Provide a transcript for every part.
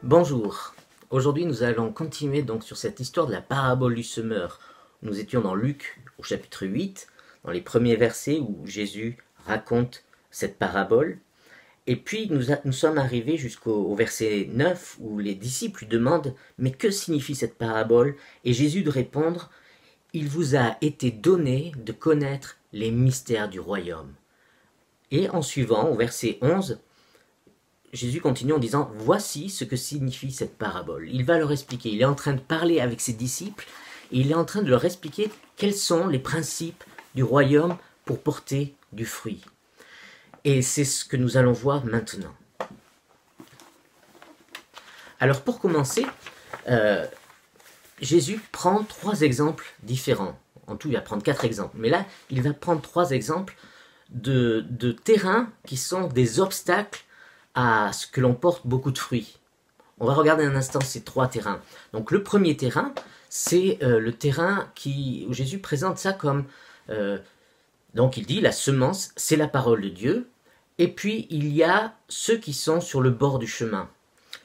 Bonjour, aujourd'hui nous allons continuer donc sur cette histoire de la parabole du semeur. Nous étions dans Luc au chapitre 8, dans les premiers versets où Jésus raconte cette parabole. Et puis nous sommes arrivés jusqu'au verset 9 où les disciples lui demandent « Mais que signifie cette parabole ?» Et Jésus de répondre « Il vous a été donné de connaître les mystères du royaume. » Et en suivant, au verset 11, Jésus continue en disant « Voici ce que signifie cette parabole. » Il va leur expliquer, il est en train de parler avec ses disciples, et il est en train de leur expliquer quels sont les principes du royaume pour porter du fruit. Et c'est ce que nous allons voir maintenant. Alors pour commencer, Jésus prend 3 exemples différents. En tout, il va prendre 4 exemples. Mais là, il va prendre 3 exemples de terrains qui sont des obstacles à ce que l'on porte beaucoup de fruits. On va regarder un instant ces 3 terrains. Donc le premier terrain, c'est le terrain où Jésus présente ça comme... donc il dit, la semence, c'est la parole de Dieu. Et puis il y a ceux qui sont sur le bord du chemin.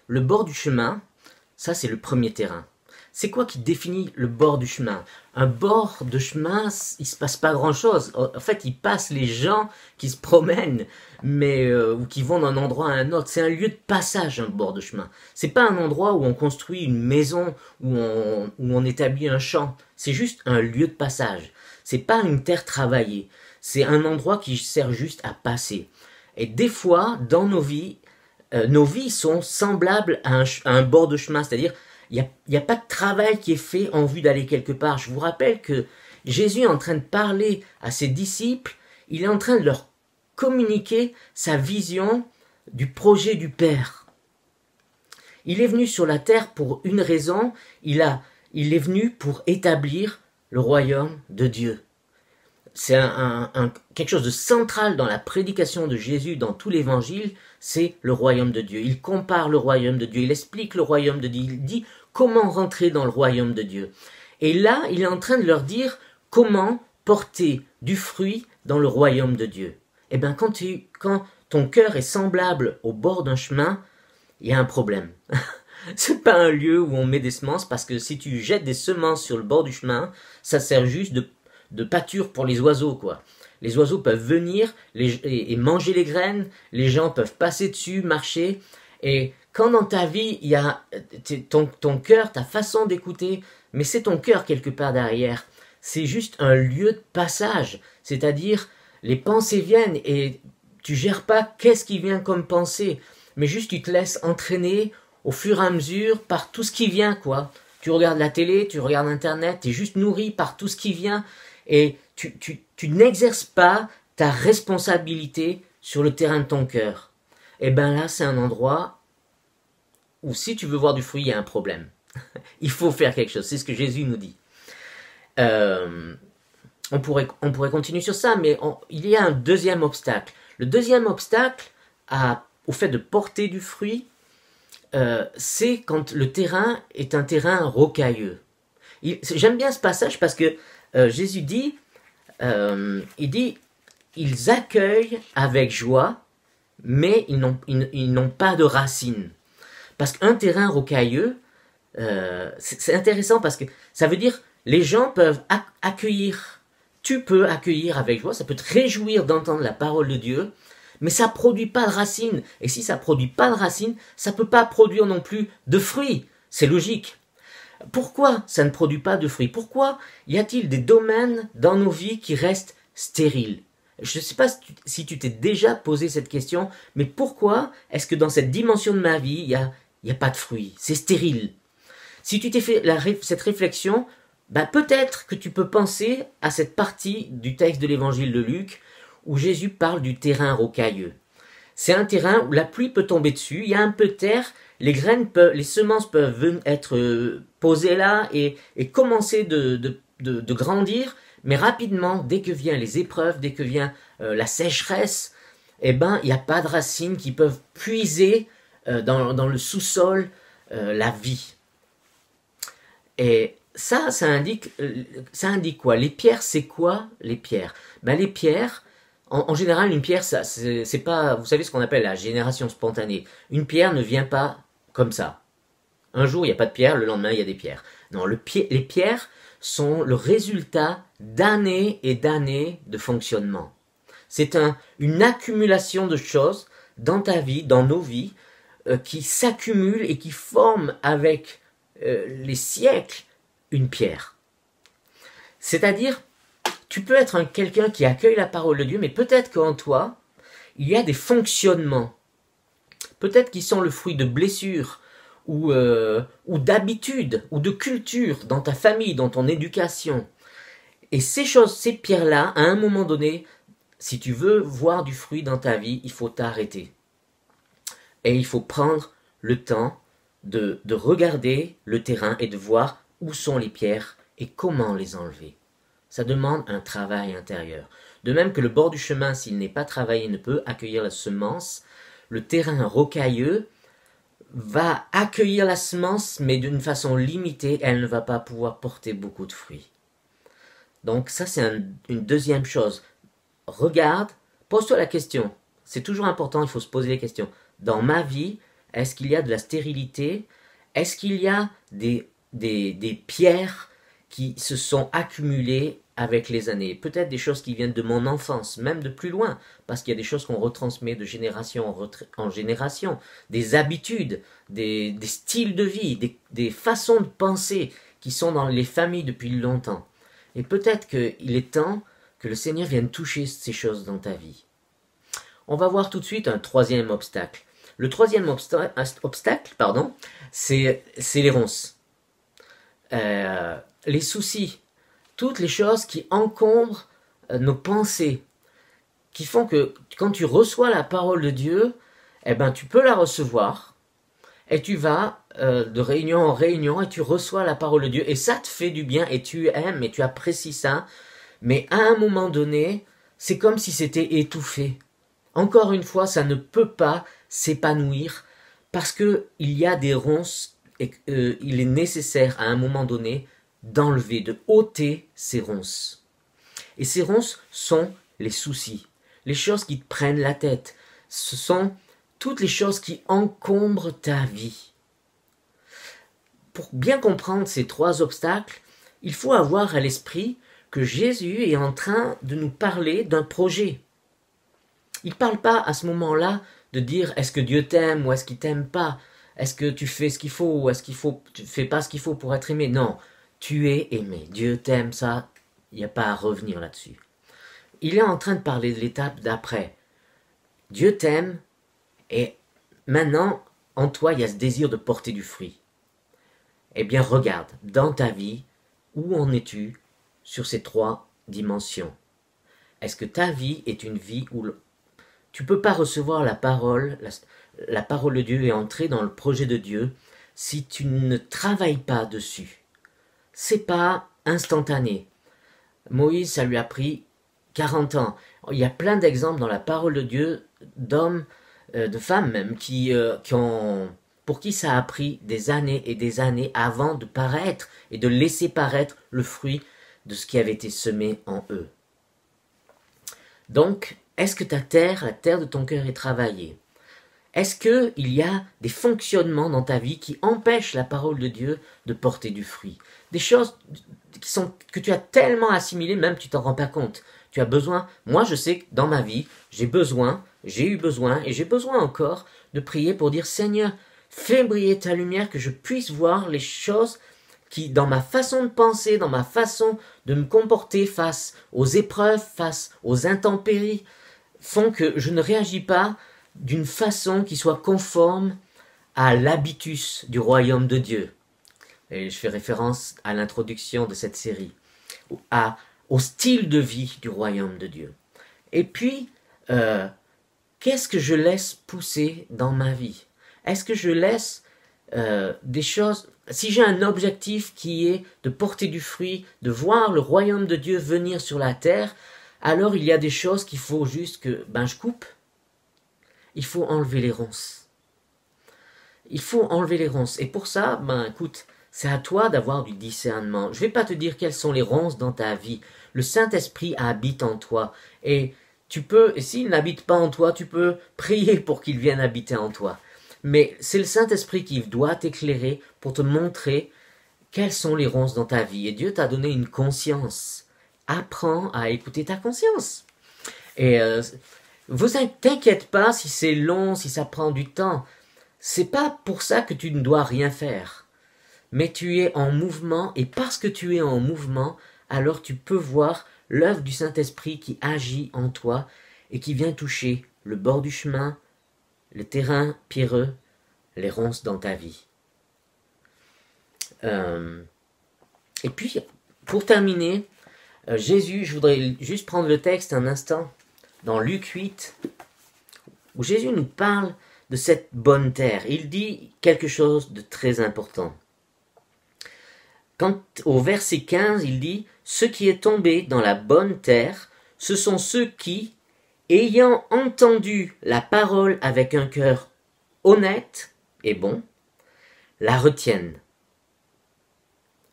Le bord du chemin, ça c'est le premier terrain. C'est quoi qui définit le bord du chemin? Un bord de chemin, il ne se passe pas grand-chose. En fait, il passe les gens qui se promènent, ou qui vont d'un endroit à un autre. C'est un lieu de passage, un bord de chemin. C'est pas un endroit où on construit une maison, où on établit un champ. C'est juste un lieu de passage. C'est pas une terre travaillée. C'est un endroit qui sert juste à passer. Et des fois, dans nos vies sont semblables à un bord de chemin, c'est-à-dire il n'y a pas de travail qui est fait en vue d'aller quelque part. Je vous rappelle que Jésus est en train de parler à ses disciples, il est en train de leur communiquer sa vision du projet du Père. Il est venu sur la terre pour une raison, il est venu pour établir le royaume de Dieu. C'est quelque chose de central dans la prédication de Jésus, dans tout l'évangile, c'est le royaume de Dieu. Il compare le royaume de Dieu, il explique le royaume de Dieu, il dit comment rentrer dans le royaume de Dieu. Et là, il est en train de leur dire comment porter du fruit dans le royaume de Dieu. Eh bien, quand ton cœur est semblable au bord d'un chemin, il y a un problème. C'est pas un lieu où on met des semences, parce que si tu jettes des semences sur le bord du chemin, ça sert juste de pâture pour les oiseaux, quoi. Les oiseaux peuvent venir et manger les graines, les gens peuvent passer dessus, marcher, et quand dans ta vie, il y a ton cœur, ta façon d'écouter, mais c'est ton cœur quelque part derrière, c'est juste un lieu de passage, c'est-à-dire les pensées viennent et tu gères pas qu'est-ce qui vient comme pensée, mais juste tu te laisses entraîner au fur et à mesure par tout ce qui vient, quoi. Tu regardes la télé, tu regardes Internet, tu es juste nourri par tout ce qui vient, et tu n'exerces pas ta responsabilité sur le terrain de ton cœur. Et bien là, c'est un endroit où si tu veux voir du fruit, il y a un problème. Il faut faire quelque chose, c'est ce que Jésus nous dit. On pourrait continuer sur ça, mais il y a un deuxième obstacle. Le deuxième obstacle au fait de porter du fruit, c'est quand le terrain est un terrain rocailleux. J'aime bien ce passage parce que Jésus dit, ils accueillent avec joie, mais ils n'ont pas de racines. Parce qu'un terrain rocailleux, c'est intéressant parce que ça veut dire les gens peuvent accueillir, tu peux accueillir avec joie, ça peut te réjouir d'entendre la parole de Dieu, mais ça ne produit pas de racines. Et si ça ne produit pas de racines, ça ne peut pas produire non plus de fruits. C'est logique. Pourquoi ça ne produit pas de fruits? Pourquoi y a-t-il des domaines dans nos vies qui restent stériles? Je ne sais pas si tu t'es déjà posé cette question, mais pourquoi est-ce que dans cette dimension de ma vie, il n'y a pas de fruits? C'est stérile. Si tu t'es fait cette réflexion, peut-être que tu peux penser à cette partie du texte de l'évangile de Luc où Jésus parle du terrain rocailleux. C'est un terrain où la pluie peut tomber dessus, il y a un peu de terre, les semences peuvent être posées là et commencer de grandir, mais rapidement, dès que viennent les épreuves, dès que vient la sécheresse, il n'y a pas de racines qui peuvent puiser dans le sous-sol la vie. Et ça indique quoi? Les pierres, c'est quoi les pierres? Les pierres, en général, une pierre, c'est pas, vous savez ce qu'on appelle la génération spontanée. Une pierre ne vient pas comme ça. Un jour, il n'y a pas de pierre, le lendemain, il y a des pierres. Non, les pierres sont le résultat d'années et d'années de fonctionnement. C'est une accumulation de choses dans ta vie, dans nos vies, qui s'accumulent et qui forment avec les siècles une pierre. C'est-à-dire, tu peux être quelqu'un qui accueille la parole de Dieu, mais peut-être qu'en toi, il y a des fonctionnements. Peut-être qu'ils sont le fruit de blessures, ou d'habitudes, ou de culture dans ta famille, dans ton éducation. Et ces choses, ces pierres-là, à un moment donné, si tu veux voir du fruit dans ta vie, il faut t'arrêter. Et il faut prendre le temps de regarder le terrain et de voir où sont les pierres et comment les enlever. Ça demande un travail intérieur. De même que le bord du chemin, s'il n'est pas travaillé, ne peut accueillir la semence, le terrain rocailleux va accueillir la semence, mais d'une façon limitée, elle ne va pas pouvoir porter beaucoup de fruits. Donc ça, c'est une deuxième chose. Regarde, pose-toi la question. C'est toujours important, il faut se poser les questions. Dans ma vie, est-ce qu'il y a de la stérilité? Est-ce qu'il y a des pierres qui se sont accumulées avec les années? Peut-être des choses qui viennent de mon enfance, même de plus loin, parce qu'il y a des choses qu'on retransmet de génération en génération, des habitudes, des styles de vie, des façons de penser qui sont dans les familles depuis longtemps. Et peut-être qu'il est temps que le Seigneur vienne toucher ces choses dans ta vie. On va voir tout de suite un troisième obstacle. Le troisième obstacle, c'est les ronces. Les soucis, toutes les choses qui encombrent nos pensées, qui font que quand tu reçois la parole de Dieu, eh ben, tu peux la recevoir, et tu vas de réunion en réunion, et tu reçois la parole de Dieu, et ça te fait du bien, et tu aimes, et tu apprécies ça, mais à un moment donné, c'est comme si c'était étouffé. Encore une fois, ça ne peut pas s'épanouir, parce qu'il y a des ronces, et il est nécessaire à un moment donné d'enlever, de ôter ces ronces. Et ces ronces sont les soucis, les choses qui te prennent la tête. Ce sont toutes les choses qui encombrent ta vie. Pour bien comprendre ces trois obstacles, il faut avoir à l'esprit que Jésus est en train de nous parler d'un projet. Il ne parle pas à ce moment-là de dire est-ce que Dieu t'aime ou est-ce qu'il t'aime pas, est-ce que tu fais ce qu'il faut ou est-ce qu'il faut tu fais pas ce qu'il faut pour être aimé. Non, tu es aimé, Dieu t'aime, ça, il n'y a pas à revenir là-dessus. Il est en train de parler de l'étape d'après. Dieu t'aime et maintenant, en toi, il y a ce désir de porter du fruit. Eh bien, regarde, dans ta vie, où en es-tu sur ces trois dimensions? Est-ce que ta vie est une vie où tu ne peux pas recevoir la parole de Dieu et entrer dans le projet de Dieu si tu ne travailles pas dessus? C'est pas instantané. Moïse, ça lui a pris 40 ans. Il y a plein d'exemples dans la parole de Dieu d'hommes, de femmes même, pour qui ça a pris des années et des années avant de paraître et de laisser paraître le fruit de ce qui avait été semé en eux. Donc, est-ce que la terre de ton cœur est travaillée? Est-ce qu'il y a des fonctionnements dans ta vie qui empêchent la parole de Dieu de porter du fruit? Des choses que tu as tellement assimilées, même tu t'en rends pas compte. Tu as besoin, moi je sais que dans ma vie, j'ai eu besoin, et j'ai besoin encore de prier pour dire Seigneur, fais briller ta lumière, que je puisse voir les choses qui, dans ma façon de penser, dans ma façon de me comporter face aux épreuves, face aux intempéries, font que je ne réagis pas d'une façon qui soit conforme à l'habitus du royaume de Dieu. Et je fais référence à l'introduction de cette série, au style de vie du royaume de Dieu. Et puis, qu'est-ce que je laisse pousser dans ma vie? Est-ce que je laisse des choses... Si j'ai un objectif qui est de porter du fruit, de voir le royaume de Dieu venir sur la terre, alors il y a des choses qu'il faut juste que je coupe. Il faut enlever les ronces. Il faut enlever les ronces. Et pour ça, écoute, c'est à toi d'avoir du discernement. Je ne vais pas te dire quelles sont les ronces dans ta vie. Le Saint-Esprit habite en toi. Et tu peux, et s'il n'habite pas en toi, tu peux prier pour qu'il vienne habiter en toi. Mais c'est le Saint-Esprit qui doit t'éclairer pour te montrer quelles sont les ronces dans ta vie. Et Dieu t'a donné une conscience. Apprends à écouter ta conscience. Et t'inquiète pas si c'est long, si ça prend du temps. C'est pas pour ça que tu ne dois rien faire. Mais tu es en mouvement, et parce que tu es en mouvement, alors tu peux voir l'œuvre du Saint-Esprit qui agit en toi et qui vient toucher le bord du chemin, le terrain pierreux, les ronces dans ta vie. Et puis, pour terminer, Jésus, je voudrais juste prendre le texte un instant, dans Luc 8, où Jésus nous parle de cette bonne terre. Il dit quelque chose de très important. Quand, au verset 15, il dit « Ce qui est tombé dans la bonne terre, ce sont ceux qui, ayant entendu la parole avec un cœur honnête et bon, la retiennent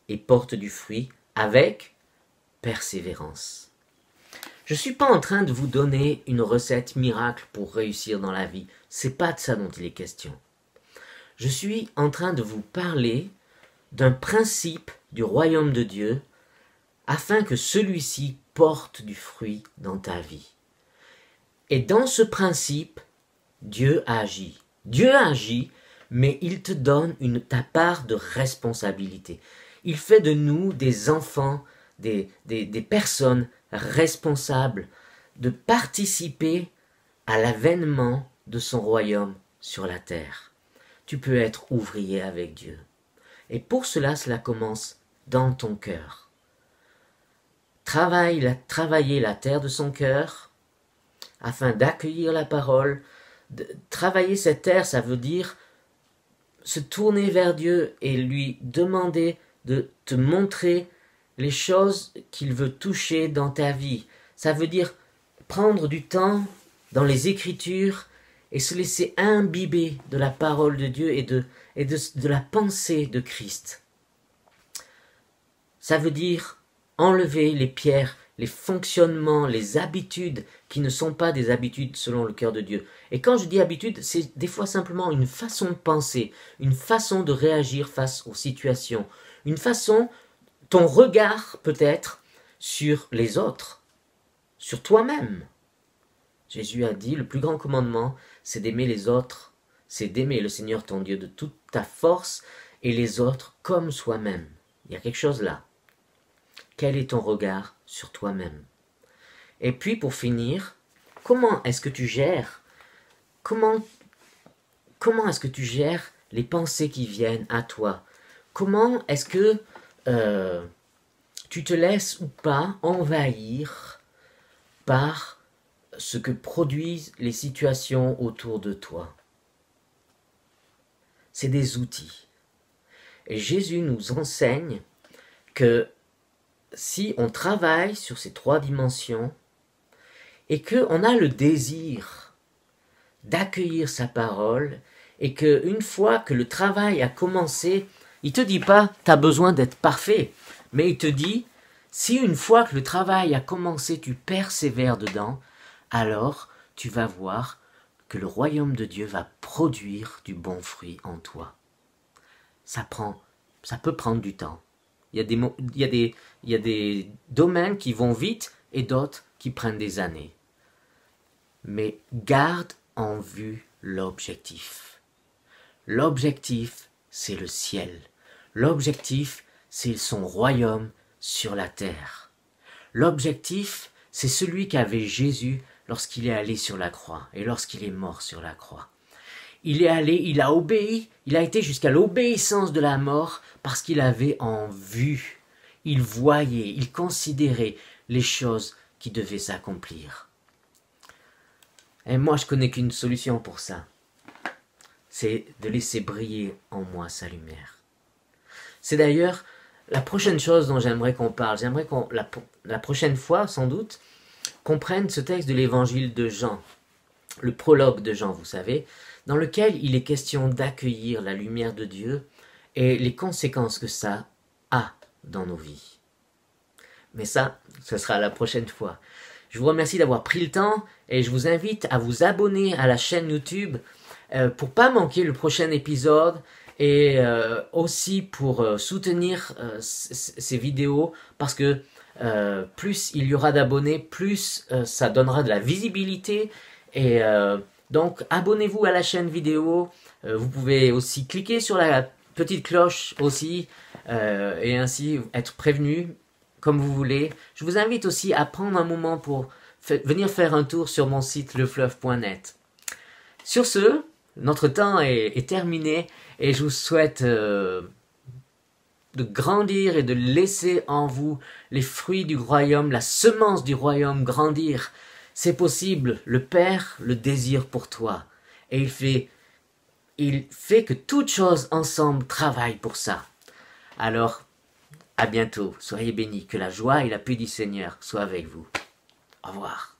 et portent du fruit avec persévérance. » Je ne suis pas en train de vous donner une recette miracle pour réussir dans la vie. C'est pas de ça dont il est question. Je suis en train de vous parler d'un principe du royaume de Dieu afin que celui-ci porte du fruit dans ta vie. Et dans ce principe, Dieu agit. Dieu agit, mais il te donne ta part de responsabilité. Il fait de nous des enfants, des personnes responsables de participer à l'avènement de son royaume sur la terre. Tu peux être ouvrier avec Dieu. Et pour cela commence dans ton cœur. Travailler la terre de son cœur afin d'accueillir la parole. Travailler cette terre, ça veut dire se tourner vers Dieu et lui demander de te montrer les choses qu'il veut toucher dans ta vie. Ça veut dire prendre du temps dans les Écritures et se laisser imbiber de la parole de Dieu et de la pensée de Christ. Ça veut dire enlever les pierres, les fonctionnements, les habitudes qui ne sont pas des habitudes selon le cœur de Dieu. Et quand je dis habitude, c'est des fois simplement une façon de penser, une façon de réagir face aux situations, une façon, ton regard peut-être sur les autres, sur toi-même. Jésus a dit, le plus grand commandement, c'est d'aimer les autres, c'est d'aimer le Seigneur ton Dieu de toute ta force et les autres comme soi-même. Il y a quelque chose là. Quel est ton regard sur toi-même? Et puis pour finir, comment est-ce que tu gères comment est-ce que tu gères les pensées qui viennent à toi? Comment est-ce que tu te laisses ou pas envahir par ce que produisent les situations autour de toi? C'est des outils. Et Jésus nous enseigne que si on travaille sur ces 3 dimensions et qu'on a le désir d'accueillir sa parole et qu'une fois que le travail a commencé, il ne te dit pas « tu as besoin d'être parfait », mais il te dit « si une fois que le travail a commencé, tu persévères dedans, alors tu vas voir que le royaume de Dieu va produire du bon fruit en toi. » Ça peut prendre du temps. Il y a des domaines qui vont vite et d'autres qui prennent des années. Mais garde en vue l'objectif. L'objectif, c'est le ciel. L'objectif, c'est son royaume sur la terre. L'objectif, c'est celui qu'avait Jésus lorsqu'il est allé sur la croix et lorsqu'il est mort sur la croix. Il est allé, il a obéi, il a été jusqu'à l'obéissance de la mort parce qu'il avait en vue, il voyait, il considérait les choses qui devaient s'accomplir. Et moi, je connais qu'une solution pour ça. C'est de laisser briller en moi sa lumière. C'est d'ailleurs la prochaine chose dont j'aimerais qu'on parle. J'aimerais qu'on, la prochaine fois, sans doute, qu'on prenne ce texte de l'évangile de Jean, le prologue de Jean, vous savez, dans lequel il est question d'accueillir la lumière de Dieu et les conséquences que ça a dans nos vies. Mais ça, ce sera la prochaine fois. Je vous remercie d'avoir pris le temps et je vous invite à vous abonner à la chaîne YouTube pour pas manquer le prochain épisode et aussi pour soutenir ces vidéos parce que plus il y aura d'abonnés, plus ça donnera de la visibilité et donc abonnez-vous à la chaîne vidéo. Vous pouvez aussi cliquer sur la petite cloche aussi et ainsi être prévenu comme vous voulez. Je vous invite aussi à prendre un moment pour venir faire un tour sur mon site lefleuve.net. Sur ce, notre temps est terminé et je vous souhaite de grandir et de laisser en vous les fruits du royaume, la semence du royaume grandir. C'est possible, le Père le désire pour toi et il fait que toutes choses ensemble travaillent pour ça. Alors, à bientôt, soyez bénis, que la joie et la paix du Seigneur soient avec vous. Au revoir.